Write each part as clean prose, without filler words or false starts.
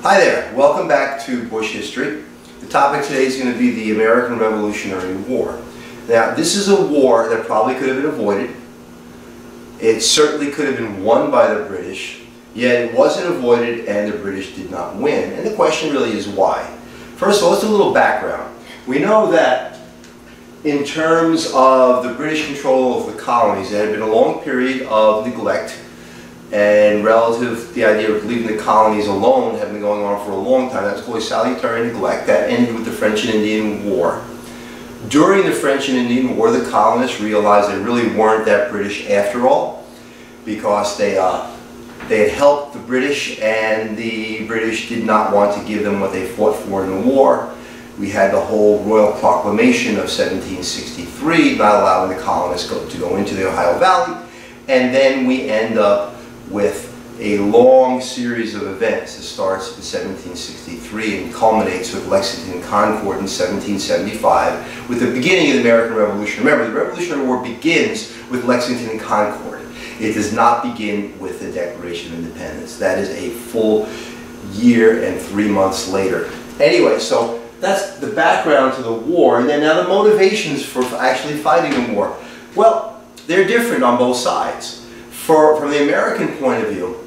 Hi there, welcome back to Bush History. The topic today is going to be the American Revolutionary War. Now, this is a war that probably could have been avoided. It certainly could have been won by the British, yet it wasn't avoided and the British did not win. And the question really is why. First of all, let's do a little background. We know that in terms of the British control of the colonies, there had been a long period of neglect, and relative to the idea of leaving the colonies alone had been going on for a long time. That was called salutary neglect. That ended with the French and Indian War. During the French and Indian War, the colonists realized they really weren't that British after all, because they had helped the British, and the British did not want to give them what they fought for in the war. We had the whole Royal Proclamation of 1763, not allowing the colonists to go into the Ohio Valley, and then we end up with a long series of events that starts in 1763 and culminates with Lexington and Concord in 1775 with the beginning of the American Revolution. Remember, the Revolutionary War begins with Lexington and Concord. It does not begin with the Declaration of Independence. That is a full year and 3 months later. Anyway, so that's the background to the war, and then now the motivations for actually fighting the war. Well, they're different on both sides. From the American point of view,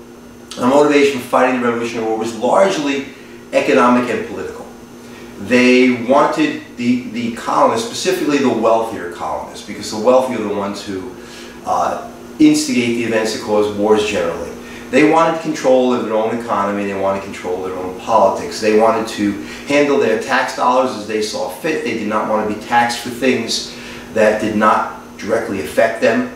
the motivation for fighting the Revolutionary War was largely economic and political. They wanted the colonists, specifically the wealthier colonists, because the wealthy are the ones who instigate the events that cause wars generally. They wanted control of their own economy, they wanted control of their own politics. They wanted to handle their tax dollars as they saw fit. They did not want to be taxed for things that did not directly affect them.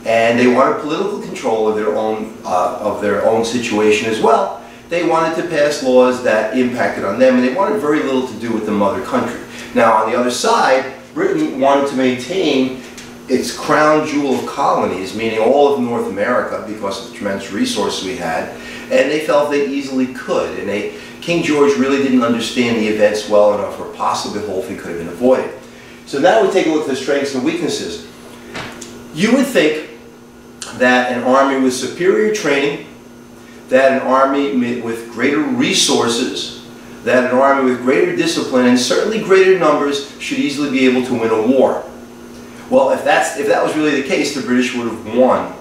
And they wanted political control of their own situation as well. They wanted to pass laws that impacted on them, and they wanted very little to do with the mother country. Now, on the other side, Britain wanted to maintain its crown jewel of colonies, meaning all of North America, because of the tremendous resources we had, and they felt they easily could. And King George really didn't understand the events well enough, or possibly the whole thing could have been avoided. So now we take a look at the strengths and weaknesses. You would think that an army with superior training, that an army with greater resources, that an army with greater discipline, and certainly greater numbers should easily be able to win a war. Well, if that was really the case, the British would have won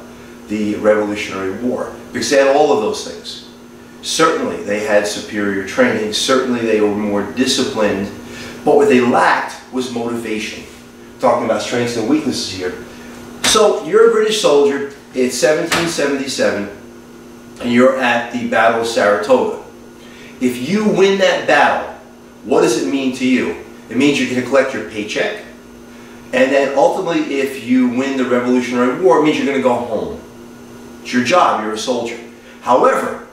the Revolutionary War, because they had all of those things. Certainly they had superior training, certainly they were more disciplined, but what they lacked was motivation. Talking about strengths and weaknesses here. So you're a British soldier, it's 1777, and you're at the Battle of Saratoga. If you win that battle, what does it mean to you? It means you're going to collect your paycheck, and then ultimately if you win the Revolutionary War, it means you're going to go home. It's your job, you're a soldier. However,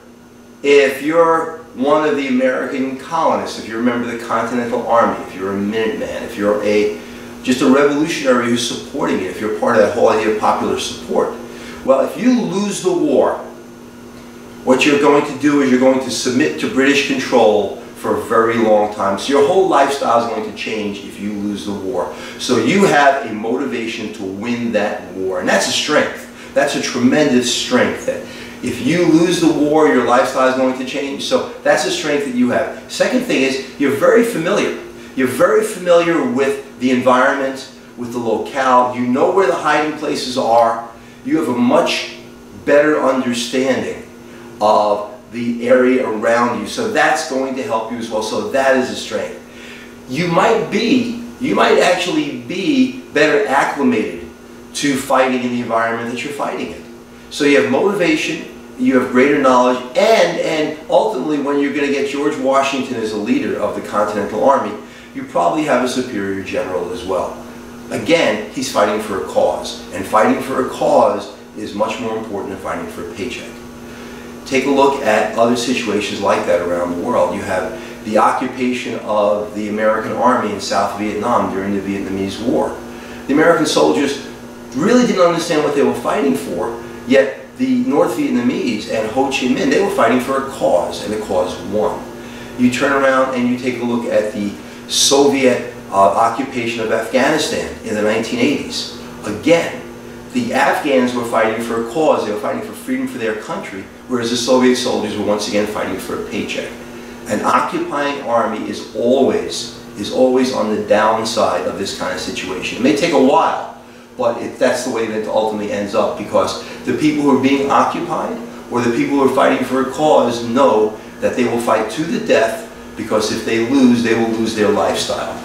if you're one of the American colonists, if you're a member of the Continental Army, if you're a Minuteman, if you're just a revolutionary who's supporting it, if you're part of that whole idea of popular support, well, if you lose the war, what you're going to do is you're going to submit to British control for a very long time. So your whole lifestyle is going to change if you lose the war. So you have a motivation to win that war, and that's a strength. That's a tremendous strength, that if you lose the war, your lifestyle is going to change. So that's a strength that you have. Second thing is, you're very familiar. You're very familiar with the environment, with the locale. You know where the hiding places are. You have a much better understanding of the area around you. So that's going to help you as well. So that is a strength. You might actually be better acclimated to fighting in the environment that you're fighting in. So you have motivation, you have greater knowledge, and ultimately when you're going to get George Washington as a leader of the Continental Army, you probably have a superior general as well. Again, he's fighting for a cause, and fighting for a cause is much more important than fighting for a paycheck. Take a look at other situations like that around the world. You have the occupation of the American Army in South Vietnam during the Vietnamese War. The American soldiers really didn't understand what they were fighting for, yet the North Vietnamese and Ho Chi Minh, they were fighting for a cause, and the cause won. You turn around and you take a look at the Soviet occupation of Afghanistan in the 1980s. Again, the Afghans were fighting for a cause. They were fighting for freedom for their country, whereas the Soviet soldiers were once again fighting for a paycheck. An occupying army is always on the downside of this kind of situation. It may take a while, but that's the way that it ultimately ends up, because the people who are being occupied or the people who are fighting for a cause know that they will fight to the death, because if they lose, they will lose their lifestyle.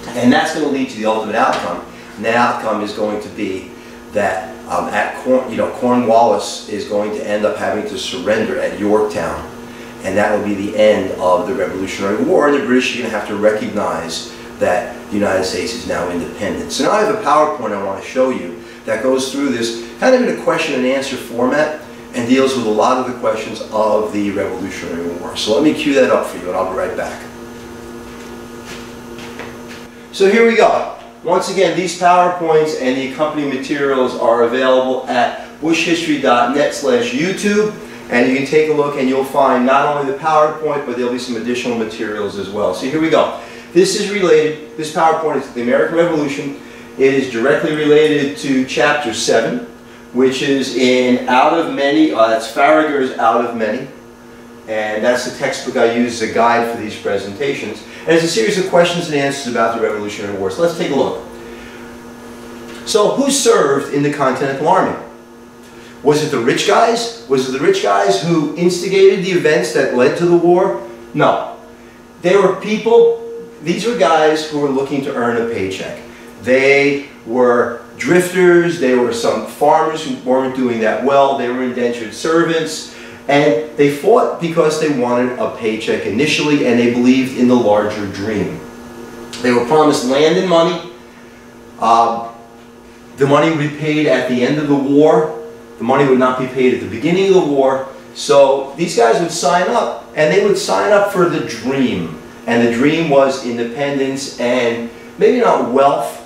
And that's going to lead to the ultimate outcome. And the outcome is going to be that Cornwallis is going to end up having to surrender at Yorktown. And that will be the end of the Revolutionary War, and the British are going to have to recognize that the United States is now independent. So now I have a PowerPoint I want to show you that goes through this kind of in a question and answer format and deals with a lot of the questions of the Revolutionary War. So let me cue that up for you and I'll be right back. So here we go. Once again, these PowerPoints and the accompanying materials are available at buschhistory.net/YouTube. And you can take a look and you'll find not only the PowerPoint, but there'll be some additional materials as well. So here we go. This is related, this PowerPoint is the American Revolution. It is directly related to Chapter 7, which is in Out of Many, that's Farragher's Out of Many. And that's the textbook I use as a guide for these presentations. And it's a series of questions and answers about the Revolutionary War. So let's take a look. So who served in the Continental Army? Was it the rich guys? Was it the rich guys who instigated the events that led to the war? No. There were people, these were guys who were looking to earn a paycheck. They were drifters, they were some farmers who weren't doing that well, they were indentured servants, and they fought because they wanted a paycheck initially, and they believed in the larger dream. They were promised land and money. The money would be paid at the end of the war. The money would not be paid at the beginning of the war. So these guys would sign up, and they would sign up for the dream. And the dream was independence and maybe not wealth,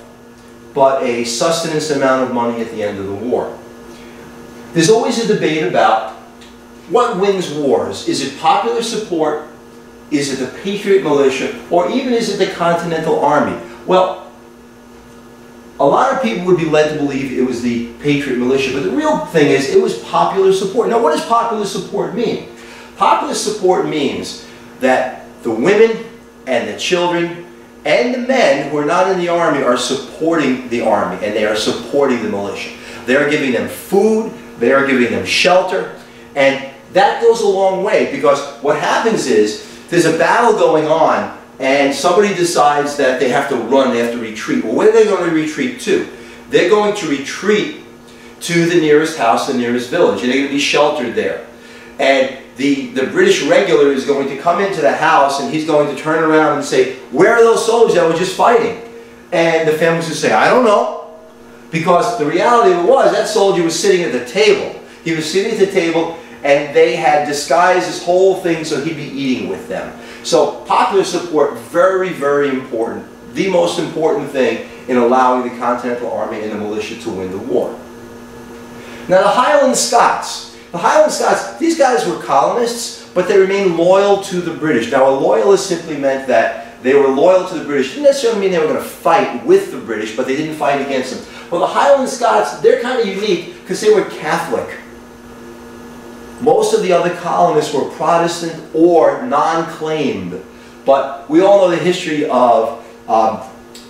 but a sustenance amount of money at the end of the war. There's always a debate about what wins wars. Is it popular support? Is it the Patriot militia? Or even is it the Continental Army? Well, a lot of people would be led to believe it was the Patriot militia, but the real thing is it was popular support. Now, what does popular support mean? Popular support means that the women and the children and the men who are not in the army are supporting the army, and they are supporting the militia. They're giving them food, they are giving them shelter, and that goes a long way, because what happens is there's a battle going on, and somebody decides that they have to run, they have to retreat. Well, where are they going to retreat to? They're going to retreat to the nearest house, the nearest village, and they're going to be sheltered there. And the British regular is going to come into the house, and he's going to turn around and say, "Where are those soldiers that were just fighting?" And the families will say, "I don't know." Because the reality of it was, that soldier was sitting at the table. He was sitting at the table, and they had disguised this whole thing so he'd be eating with them. So popular support, very, very important. The most important thing in allowing the Continental Army and the militia to win the war. Now the Highland Scots. The Highland Scots, these guys were colonists, but they remained loyal to the British. Now a loyalist simply meant that they were loyal to the British. It didn't necessarily mean they were going to fight with the British, but they didn't fight against them. Well, the Highland Scots, they're kind of unique because they were Catholic. Most of the other colonists were Protestant or non-claimed, but we all know the history of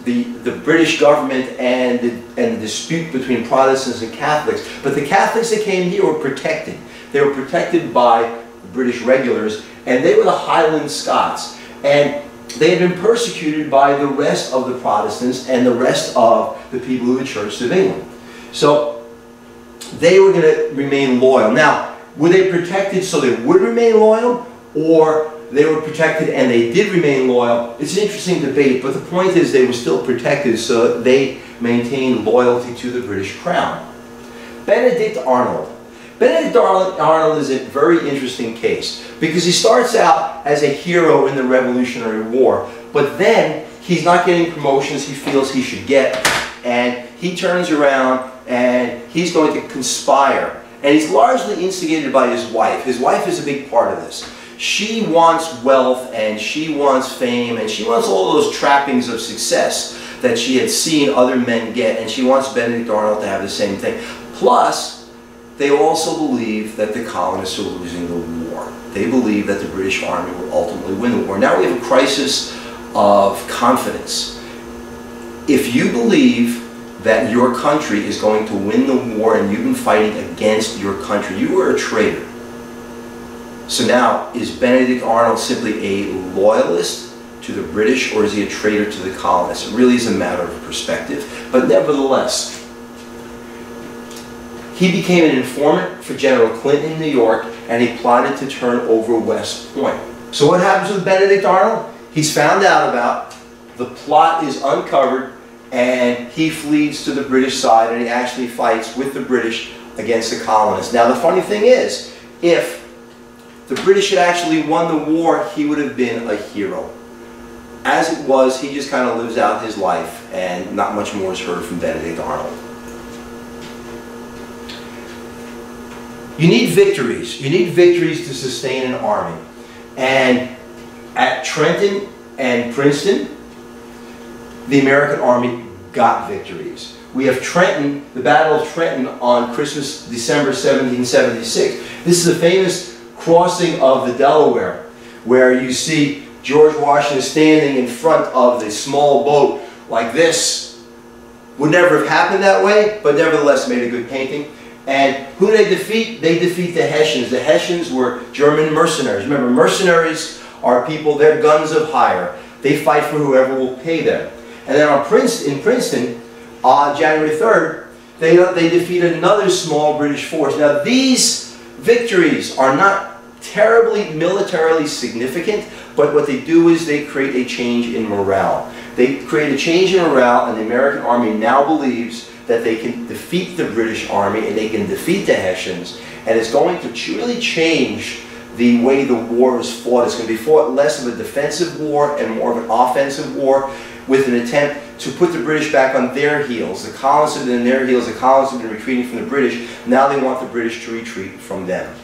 the British government and the dispute between Protestants and Catholics. But the Catholics that came here were protected. They were protected by the British regulars, and they were the Highland Scots. And they had been persecuted by the rest of the Protestants and the rest of the people of the Church of England. So they were going to remain loyal. Now, were they protected so they would remain loyal, or they were protected and they did remain loyal? It's an interesting debate, but the point is they were still protected, so they maintained loyalty to the British Crown. Benedict Arnold. Benedict Arnold is a very interesting case because he starts out as a hero in the Revolutionary War, but then he's not getting promotions he feels he should get, and he turns around and he's going to conspire. And he's largely instigated by his wife. His wife is a big part of this. She wants wealth, and she wants fame, and she wants all those trappings of success that she had seen other men get, and she wants Benedict Arnold to have the same thing. Plus, they also believe that the colonists are losing the war. They believe that the British Army will ultimately win the war. Now we have a crisis of confidence. If you believe that your country is going to win the war and you've been fighting against your country, you are a traitor. So now, is Benedict Arnold simply a loyalist to the British, or is he a traitor to the colonists? It really is a matter of perspective. But nevertheless, he became an informant for General Clinton in New York, and he plotted to turn over West Point. So what happens with Benedict Arnold? He's found out about, the plot is uncovered, and he flees to the British side, and he actually fights with the British against the colonists. Now the funny thing is, if the British had actually won the war, he would have been a hero. As it was, he just kind of lives out his life, and not much more is heard from Benedict Arnold. You need victories. You need victories to sustain an army. And at Trenton and Princeton, the American army got victories. We have Trenton, the Battle of Trenton on Christmas, December 1776. This is a famous crossing of the Delaware, where you see George Washington standing in front of the small boat like this. Would never have happened that way, but nevertheless made a good painting. And who do they defeat? They defeat the Hessians. The Hessians were German mercenaries. Remember, mercenaries are people, they're guns of hire. They fight for whoever will pay them. And then in Princeton, on January 3rd, they defeated another small British force. Now these victories are not terribly militarily significant, but what they do is they create a change in morale. They create a change in morale, and the American army now believes that they can defeat the British army and they can defeat the Hessians, and it's going to really change the way the war is fought. It's going to be fought less of a defensive war and more of an offensive war, with an attempt to put the British back on their heels. The colonists have been on their heels, the colonists have been retreating from the British. Now they want the British to retreat from them.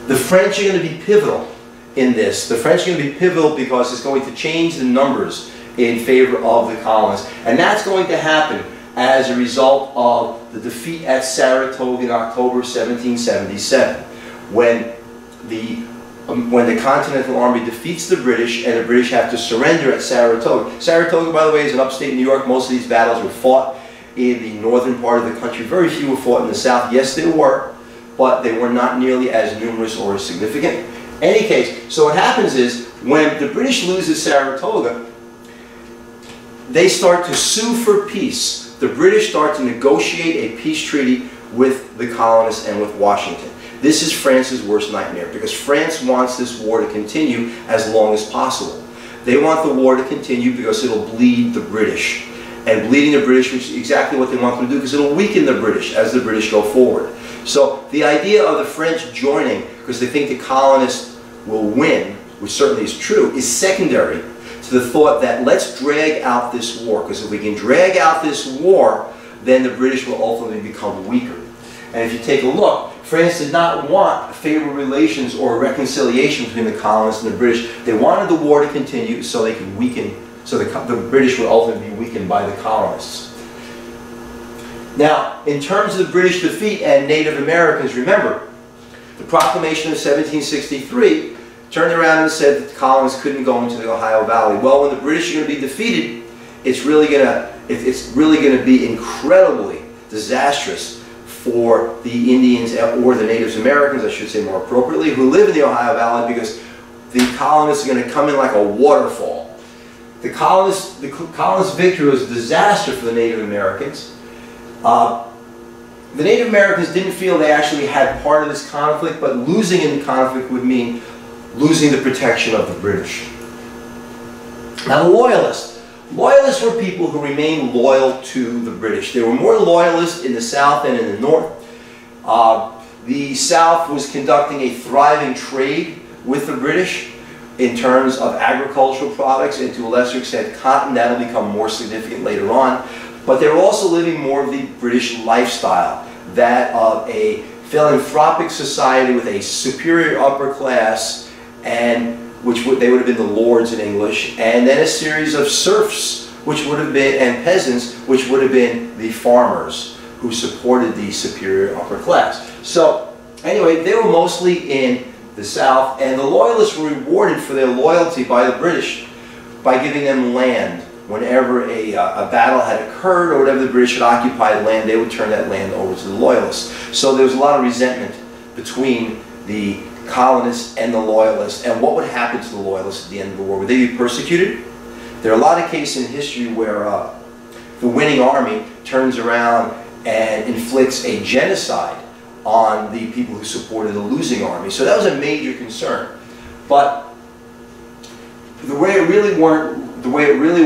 The French are going to be pivotal in this. The French are going to be pivotal because it's going to change the numbers in favor of the colonists. And that's going to happen as a result of the defeat at Saratoga in October 1777, when the Continental Army defeats the British and the British have to surrender at Saratoga. Saratoga, by the way, is in upstate New York. Most of these battles were fought in the northern part of the country. Very few were fought in the south. Yes, they were, but they were not nearly as numerous or as significant. In any case, so what happens is, when the British lose at Saratoga, they start to sue for peace. The British start to negotiate a peace treaty with the colonists and with Washington. This is France's worst nightmare, because France wants this war to continue as long as possible. They want the war to continue because it'll bleed the British. And bleeding the British, which is exactly what they want them to do, because it'll weaken the British as the British go forward. So the idea of the French joining because they think the colonists will win, which certainly is true, is secondary to the thought that let's drag out this war, because if we can drag out this war, then the British will ultimately become weaker. And if you take a look, France did not want favorable relations or reconciliation between the colonists and the British. They wanted the war to continue so they could weaken, so the British would ultimately be weakened by the colonists. Now, in terms of the British defeat and Native Americans, remember, the proclamation of 1763 turned around and said that the colonists couldn't go into the Ohio Valley. Well, when the British are going to be defeated, it's really going to be incredibly disastrous for the Indians, or the Native Americans, I should say more appropriately, who live in the Ohio Valley, because the colonists are going to come in like a waterfall. The colonists' victory was a disaster for the Native Americans. The Native Americans didn't feel they actually had part of this conflict, but losing in the conflict would mean losing the protection of the British. Now the Loyalists. Loyalists were people who remained loyal to the British. They were more loyalist in the South than in the North. The South was conducting a thriving trade with the British in terms of agricultural products, and to a lesser extent cotton. That'll become more significant later on. But they were also living more of the British lifestyle, that of a philanthropic society with a superior upper class, and they would have been the lords in English, and then a series of serfs, which would have been, and peasants, which would have been the farmers who supported the superior upper class. So, Anyway, they were mostly in the South, and the Loyalists were rewarded for their loyalty by the British by giving them land. Whenever a battle had occurred or whatever, the British had occupied land, they would turn that land over to the Loyalists. So there was a lot of resentment between the colonists and the Loyalists. And what would happen to the Loyalists at the end of the war? Would they be persecuted? There are a lot of cases in history where the winning army turns around and inflicts a genocide on the people who supported the losing army. So that was a major concern. But the way it really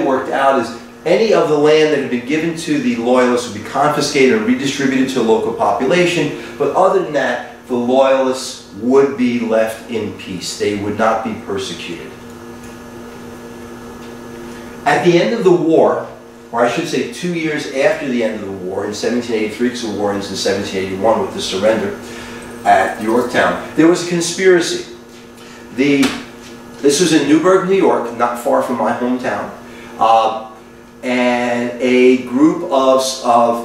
worked out is any of the land that had been given to the Loyalists would be confiscated and redistributed to the local population. But other than that, the Loyalists would be left in peace. They would not be persecuted. At the end of the war, or I should say 2 years after the end of the war, in 1783, because the war ends in 1781 with the surrender at Yorktown, there was a conspiracy. This was in Newburgh, New York, not far from my hometown, and a group of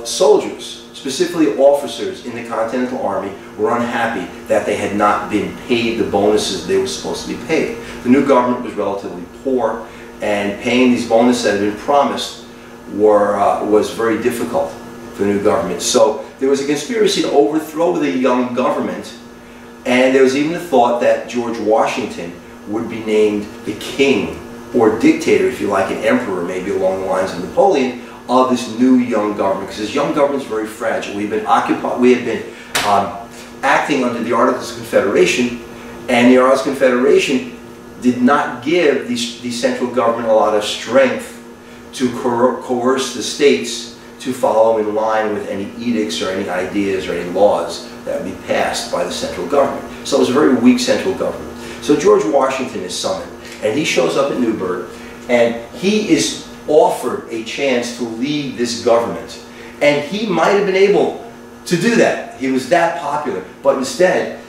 soldiers, specifically officers in the Continental Army, were unhappy that they had not been paid the bonuses they were supposed to be paid. The new government was relatively poor, and paying these bonuses that had been promised was very difficult for the new government. So there was a conspiracy to overthrow the young government, and there was even a thought that George Washington would be named the king, or dictator, if you like, an emperor, maybe along the lines of Napoleon, of this new young government, because this young government is very fragile. We had been acting under the Articles of Confederation, and the Articles of Confederation did not give the central government a lot of strength to coerce the states to follow in line with any edicts or any ideas or any laws that would be passed by the central government. So it was a very weak central government. So George Washington is summoned, and he shows up at Newburgh, and he is offered a chance to lead this government. And he might have been able to do that. He was that popular. But instead,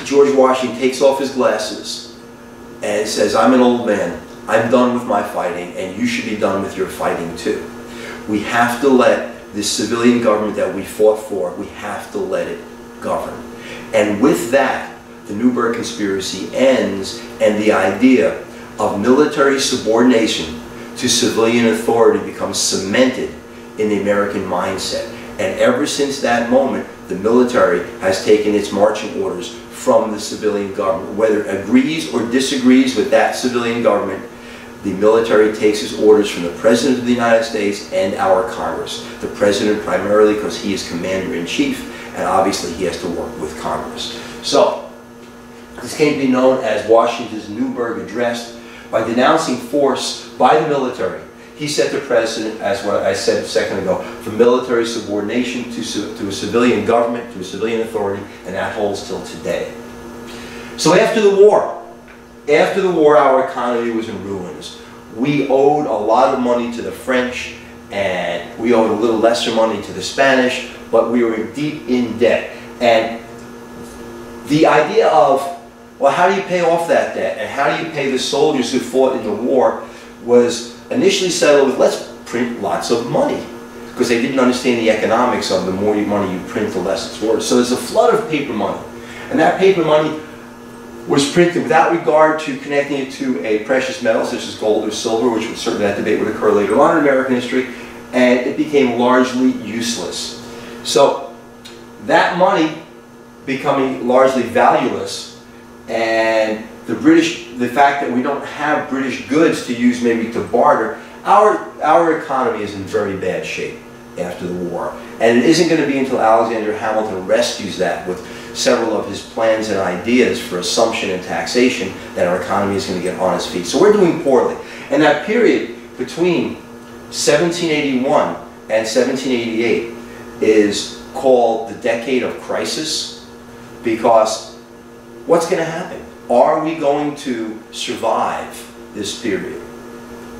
George Washington takes off his glasses and says, "I'm an old man. I'm done with my fighting, and you should be done with your fighting too. We have to let this civilian government that we fought for, we have to let it govern." And with that, the Newburgh Conspiracy ends, and the idea of military subordination to civilian authority becomes cemented in the American mindset. And ever since that moment, the military has taken its marching orders from the civilian government. Whether it agrees or disagrees with that civilian government, the military takes its orders from the President of the United States and our Congress. The President primarily because he is Commander-in-Chief, and obviously he has to work with Congress. So, this came to be known as Washington's Newburgh Address. By denouncing force by the military, he set the precedent, as what I said a second ago, for military subordination to a civilian government, to a civilian authority, and that holds till today. So after the war, our economy was in ruins. We owed a lot of money to the French, and we owed a little lesser money to the Spanish, but we were deep in debt. And the idea of, well, how do you pay off that debt, and how do you pay the soldiers who fought in the war, was initially settled with, let's print lots of money, because they didn't understand the economics of the more money you print, the less it's worth. So there's a flood of paper money, and that paper money was printed without regard to connecting it to a precious metal such as gold or silver, which certainly that debate would occur later on in American history, and it became largely useless. So that money becoming largely valueless, and the fact that we don't have British goods to use, maybe to barter, our economy is in very bad shape after the war. And it isn't going to be until Alexander Hamilton rescues that with several of his plans and ideas for assumption and taxation that our economy is going to get on its feet. So we're doing poorly. And that period between 1781 and 1788 is called the Decade of Crisis, because what's going to happen? Are we going to survive this period?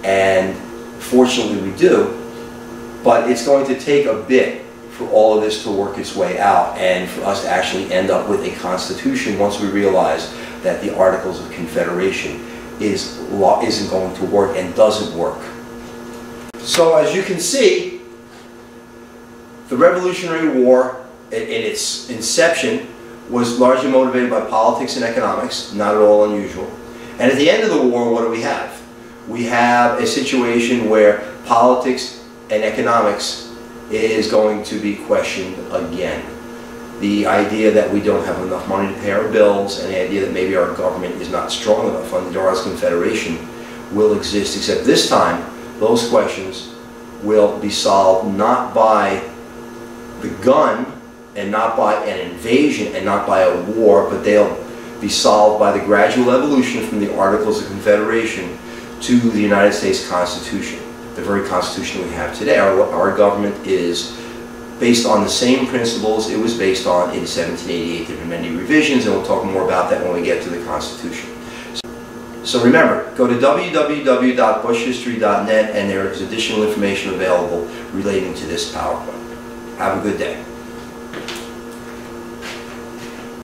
And fortunately we do, but it's going to take a bit for all of this to work its way out, and for us to actually end up with a constitution once we realize that the Articles of Confederation isn't going to work and doesn't work. So as you can see, the Revolutionary War in its inception was largely motivated by politics and economics, not at all unusual. And at the end of the war, what do we have? We have a situation where politics and economics is going to be questioned again. The idea that we don't have enough money to pay our bills, and the idea that maybe our government is not strong enough under the Loyalist Confederation will exist, except this time those questions will be solved not by the gun and not by an invasion and not by a war, but they'll be solved by the gradual evolution from the Articles of Confederation to the United States Constitution, the very Constitution we have today. Our government is based on the same principles it was based on in 1788. There have been many revisions, and we'll talk more about that when we get to the Constitution. So remember, go to www.buschistory.net and there is additional information available relating to this PowerPoint. Have a good day.